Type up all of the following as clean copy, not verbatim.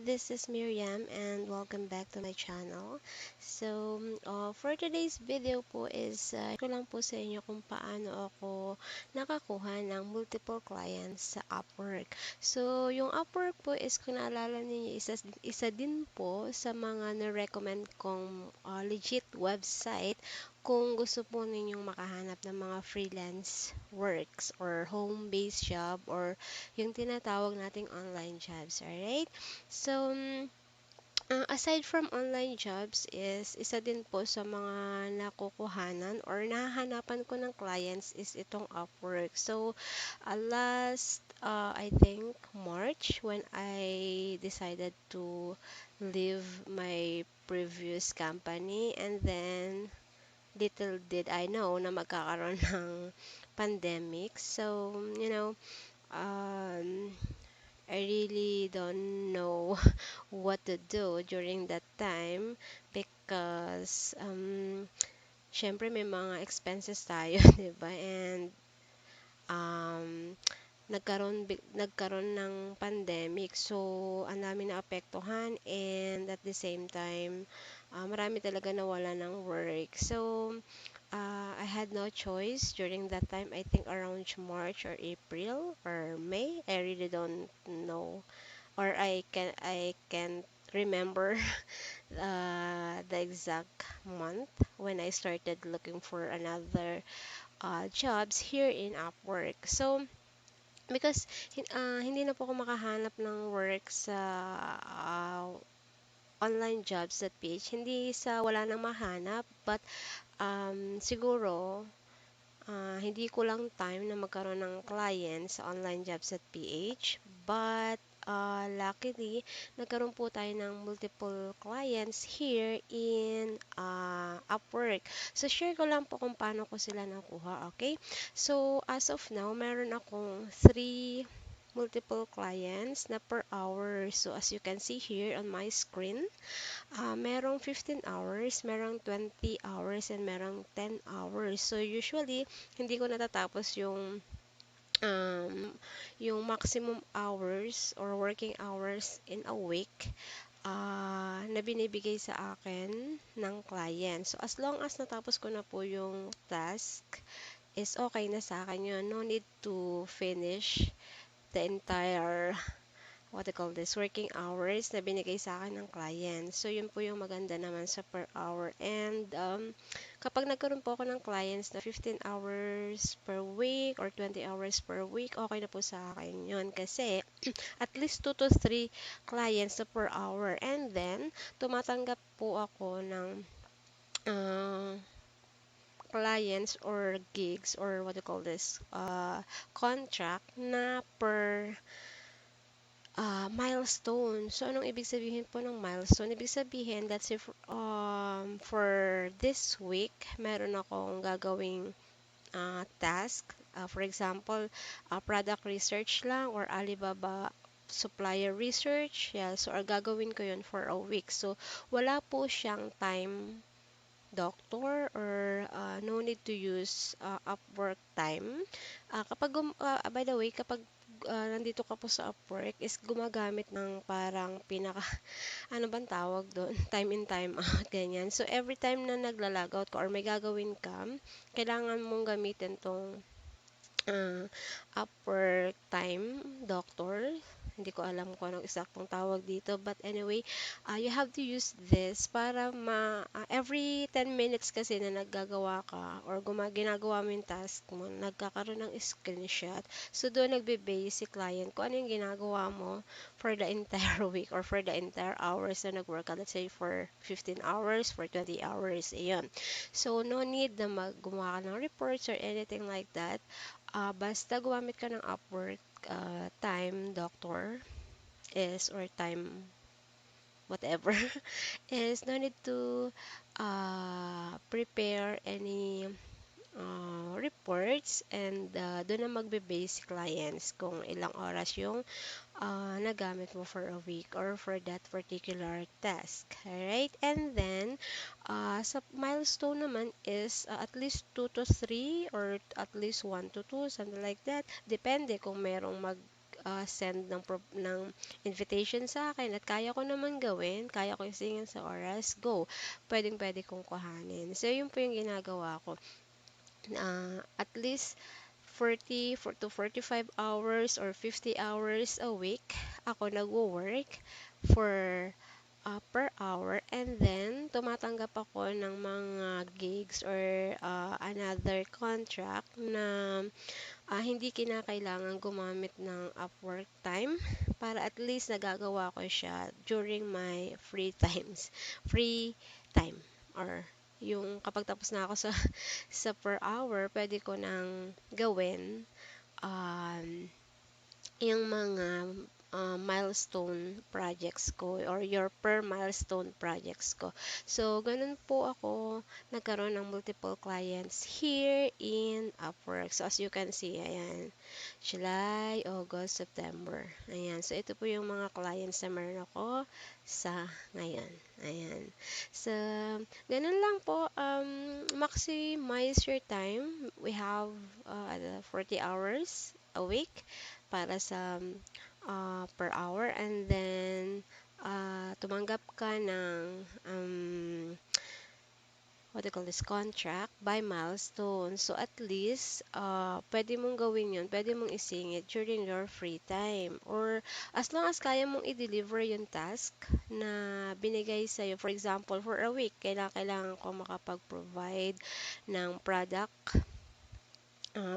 this is Miriam and welcome back to my channel. For today's video po is ko lang po sa inyo kung paano ako nakakuha ng multiple clients sa Upwork. So, yung Upwork po is kung naalala ninyo, isa din po sa mga na-recommend kong legit website kung gusto po ninyong makahanap ng mga freelance works or home-based job or yung tinatawag nating online jobs, alright? Aside from online jobs is isa din po sa mga nakukuhanan or nahahanapan ko ng clients is itong Upwork. I think March when I decided to leave my previous company, and then little did I know na magkakaroon ng pandemic. Um, I really don't know what to do during that time because syempre may mga expenses tayo, 'di ba? And um, nagkaroon ng pandemic. So, ang dami na apektuhan, and at the same time, marami talaga nawala ng work. I had no choice during that time. I think around March or April or May. I really don't know, or I can remember the exact month when I started looking for another jobs here in Upwork. So because hindi na po ako makahanap ng work sa uh, online jobs.ph, hindi sa wala nang mahanap, but siguro hindi ko lang time na magkaroon ng client sa online jobs at PH. But luckily, nagkaroon po tayo ng multiple clients here in Upwork. So, share ko lang po kung paano ko sila nakuha, okay? So, as of now, meron akong 3 multiple clients na per hour. So, as you can see here on my screen, merong 15 hours, merong 20 hours, and merong 10 hours. So, usually, hindi ko natatapos yung maximum hours or working hours in a week na binibigay sa akin ng client. So, as long as natapos ko na po yung task, is okay na sa akin yun. No need to finish the entire what I call this, working hours na binigay sa akin ng client. So, yun po yung maganda naman sa per hour. And kapag nagkaroon po ako ng clients na 15 hours per week or 20 hours per week, okay na po sa akin yun. Kasi at least 2 to 3 clients na per hour. And then, tumatanggap po ako ng uh, clients or gigs or what do you call this, contract na per milestone. So, anong ibig sabihin po ng milestone? Ibig sabihin, that's if for this week, meron akong gagawing task. For example, product research lang or Alibaba supplier research. Yeah, so, gagawin ko yun for a week. So, wala po siyang time doctor or no need to use Upwork time. By the way, kapag nandito ka po sa Upwork, is gumagamit ng parang pinaka, ano bang tawag doon? Time in, time out, ganyan. So, every time na nagla-logout ka or may gagawin ka, kailangan mong gamitin tong uh, Upwork time doctor. Hindi ko alam kung anong eksaktong tawag dito. But anyway, you have to use this para every 10 minutes kasi na naggagawa ka or ginagawa mo yung task mo, nagkakaroon ng screenshot. So, doon nagbe-base si client kung ano yung ginagawa mo for the entire week or for the entire hours na nag-work ka. Let's say for 15 hours, for 20 hours. Ayun. So, no need na gumawa ka ng reports or anything like that. Basta gumamit ka ng Upwork time doctor is or time whatever is no need to prepare any reports, and doon na magbe-base clients kung ilang oras yung nagamit mo for a week or for that particular task. Alright? And then, sa milestone naman is at least 2 to 3 or at least 1 to 2, something like that. Depende kung merong send ng invitation sa akin at kaya ko naman gawin, kaya ko isingin sa oras, go. Pwedeng-pwede kong kuhanin. So, yun po yung ginagawa ko. At least 40 to 45 hours or 50 hours a week ako nagwo-work for per hour, and then tumatanggap ako ng mga gigs or another contract na hindi kinakailangan gumamit ng Upwork time para at least nagagawa ko siya during my free time, or yung kapag tapos na ako sa sa per hour, pwede ko nang gawin um, yung mga milestone projects ko or your per milestone projects ko. So, ganun po ako nagkaroon ng multiple clients here in Upwork. So, as you can see, ayan, July, August, September. Ayan. So, ito po yung mga clients na meron ako sa ngayon. Ayan. So, ganun lang po. Maximize your time. We have 40 hours a week para sa per hour, and then tumanggap ka ng what do you call this, contract by milestone. So at least pwede mong gawin yun, pwede mong isingit during your free time, or as long as kaya mong i-deliver yung task na binigay sa'yo. For example, for a week, kailangan ko makapag-provide ng product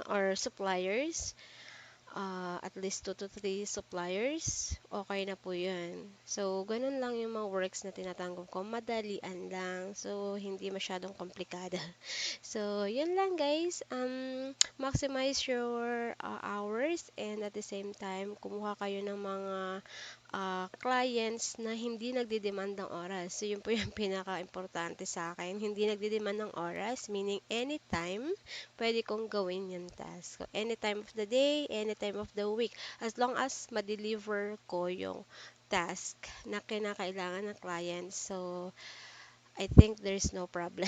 or suppliers, at least 2 to 3 suppliers, okay na po yun. So, ganun lang yung mga works na tinatanggap ko. Madalian lang. So, hindi masyadong komplikado. So, yun lang guys. Maximize your hours, and at the same time, kumuha kayo ng mga clients na hindi nagdedemand ng oras. So, yun po yung pinaka-importante sa akin. Hindi nagdedemand ng oras, meaning anytime, pwede kong gawin yung task. So, any time of the day, any time of the week. As long as ma-deliver ko yung task na kinakailangan ng client. So, I think there's no problem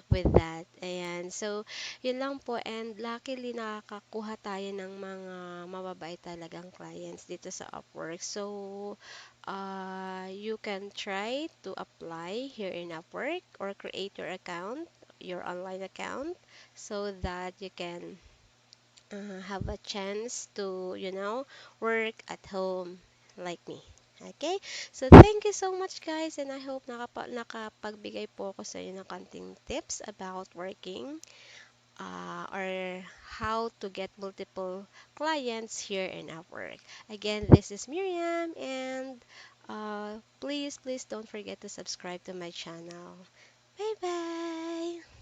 with that. Ayan. So, yun lang po. And luckily, nakakakuha tayo ng mga mababait talagang clients dito sa Upwork. So, you can try to apply here in Upwork or create your account, your online account, so that you can have a chance to, work at home like me. Okay? So, thank you so much, guys. And I hope nakapagbigay po ako sa inyo ng konting tips about working or how to get multiple clients here in Upwork. Again, this is Miriam, and please don't forget to subscribe to my channel. Bye bye!